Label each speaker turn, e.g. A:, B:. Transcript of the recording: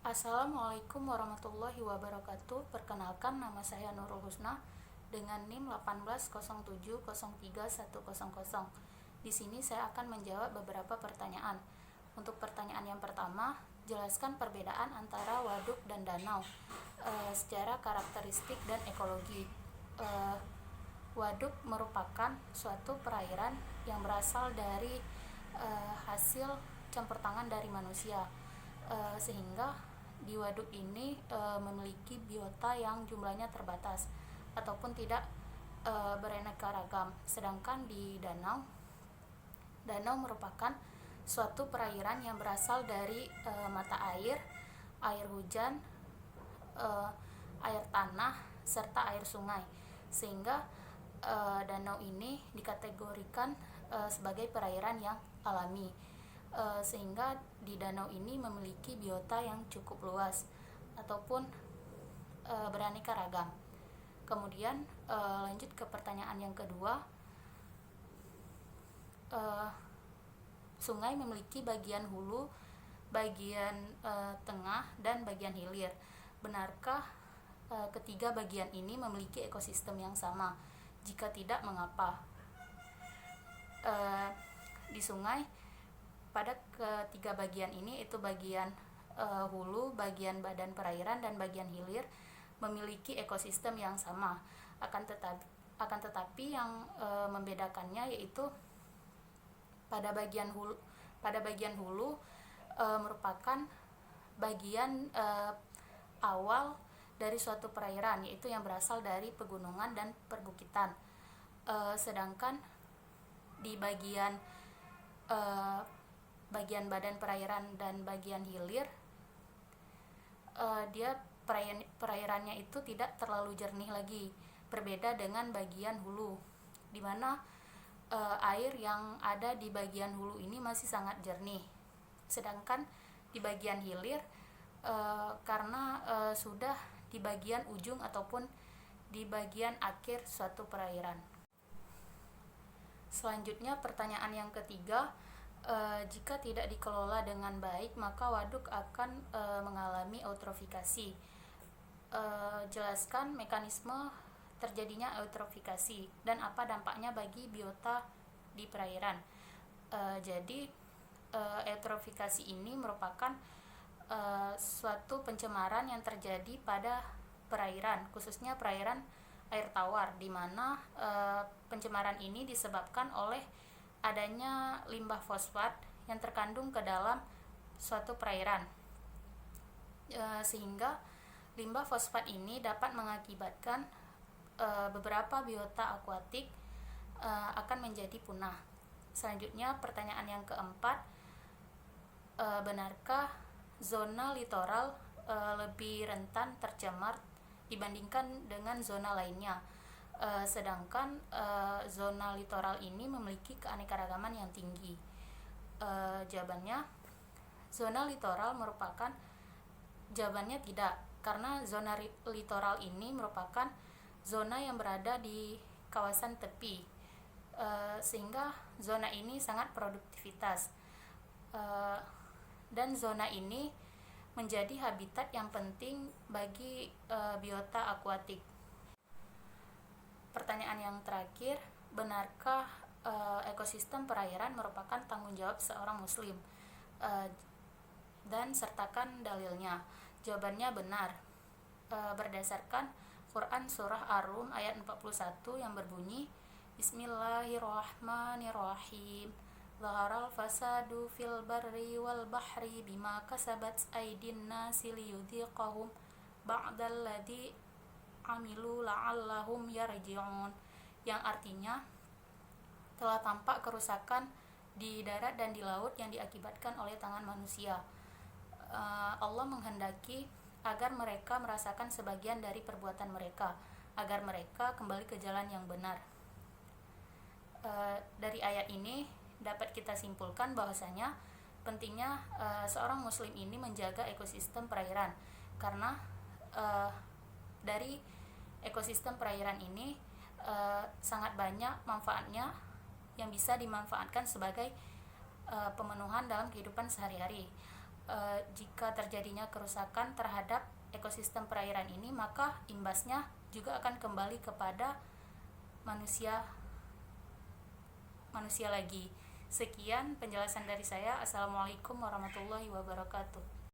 A: Assalamualaikum warahmatullahi wabarakatuh. Perkenalkan, nama saya Nurul Husna dengan NIM 1807031000. Di sini saya akan menjawab beberapa pertanyaan. Untuk pertanyaan yang pertama, jelaskan perbedaan antara waduk dan danau secara karakteristik dan ekologi. Waduk merupakan suatu perairan yang berasal dari hasil campur tangan dari manusia, sehingga di waduk ini memiliki biota yang jumlahnya terbatas ataupun tidak beraneka ragam. Sedangkan di danau merupakan suatu perairan yang berasal dari mata air, air hujan, air tanah, serta air sungai, sehingga danau ini dikategorikan sebagai perairan yang alami, sehingga di danau ini memiliki biota yang cukup luas ataupun beraneka ragam. Kemudian lanjut ke pertanyaan yang kedua. Sungai memiliki bagian hulu, bagian tengah, dan bagian hilir. Benarkah ketiga bagian ini memiliki ekosistem yang sama? Jika tidak, mengapa? Di sungai, pada ketiga bagian ini, yaitu bagian hulu, bagian badan perairan, dan bagian hilir, memiliki ekosistem yang sama. Akan tetapi yang membedakannya yaitu pada bagian hulu merupakan bagian awal dari suatu perairan, yaitu yang berasal dari pegunungan dan perbukitan. Sedangkan di bagian badan perairan dan bagian hilir, dia perairannya itu tidak terlalu jernih lagi, berbeda dengan bagian hulu, di mana air yang ada di bagian hulu ini masih sangat jernih. Sedangkan di bagian hilir, karena sudah di bagian ujung ataupun di bagian akhir suatu perairan. Selanjutnya, pertanyaan yang ketiga, jika tidak dikelola dengan baik, maka waduk akan mengalami eutrofikasi. Jelaskan mekanisme terjadinya eutrofikasi dan apa dampaknya bagi biota di perairan. Jadi eutrofikasi ini merupakan suatu pencemaran yang terjadi pada perairan, khususnya perairan air tawar, di mana pencemaran ini disebabkan oleh adanya limbah fosfat yang terkandung ke dalam suatu perairan, sehingga limbah fosfat ini dapat mengakibatkan beberapa biota akuatik akan menjadi punah. Selanjutnya, pertanyaan yang keempat, benarkah zona litoral lebih rentan tercemar dibandingkan dengan zona lainnya? Sedangkan zona litoral ini memiliki keanekaragaman yang tinggi. Jawabannya, zona litoral merupakan jawabannya tidak, karena zona litoral ini merupakan zona yang berada di kawasan tepi, sehingga zona ini sangat produktivitas, dan zona ini menjadi habitat yang penting bagi biota akuatik. Pertanyaan yang terakhir, benarkah ekosistem perairan merupakan tanggung jawab seorang muslim? Dan sertakan dalilnya. Jawabannya benar. Berdasarkan Quran Surah Ar-Rum ayat 41 yang berbunyi, Bismillahirrahmanirrahim. Zaharal fasadu fil barri wal bahri bima kasabat aydin nasi liyudhiqahum ba'dalladzi amilu la'allahum yarji'un, yang artinya telah tampak kerusakan di darat dan di laut yang diakibatkan oleh tangan manusia. Allah menghendaki agar mereka merasakan sebagian dari perbuatan mereka, agar mereka kembali ke jalan yang benar. Dari ayat ini dapat kita simpulkan bahwasanya pentingnya seorang muslim ini menjaga ekosistem perairan, karena dari ekosistem perairan ini sangat banyak manfaatnya yang bisa dimanfaatkan sebagai pemenuhan dalam kehidupan sehari-hari. jika terjadinya kerusakan terhadap ekosistem perairan ini, maka imbasnya juga akan kembali kepada manusia lagi. Sekian penjelasan dari saya. Assalamualaikum warahmatullahi wabarakatuh.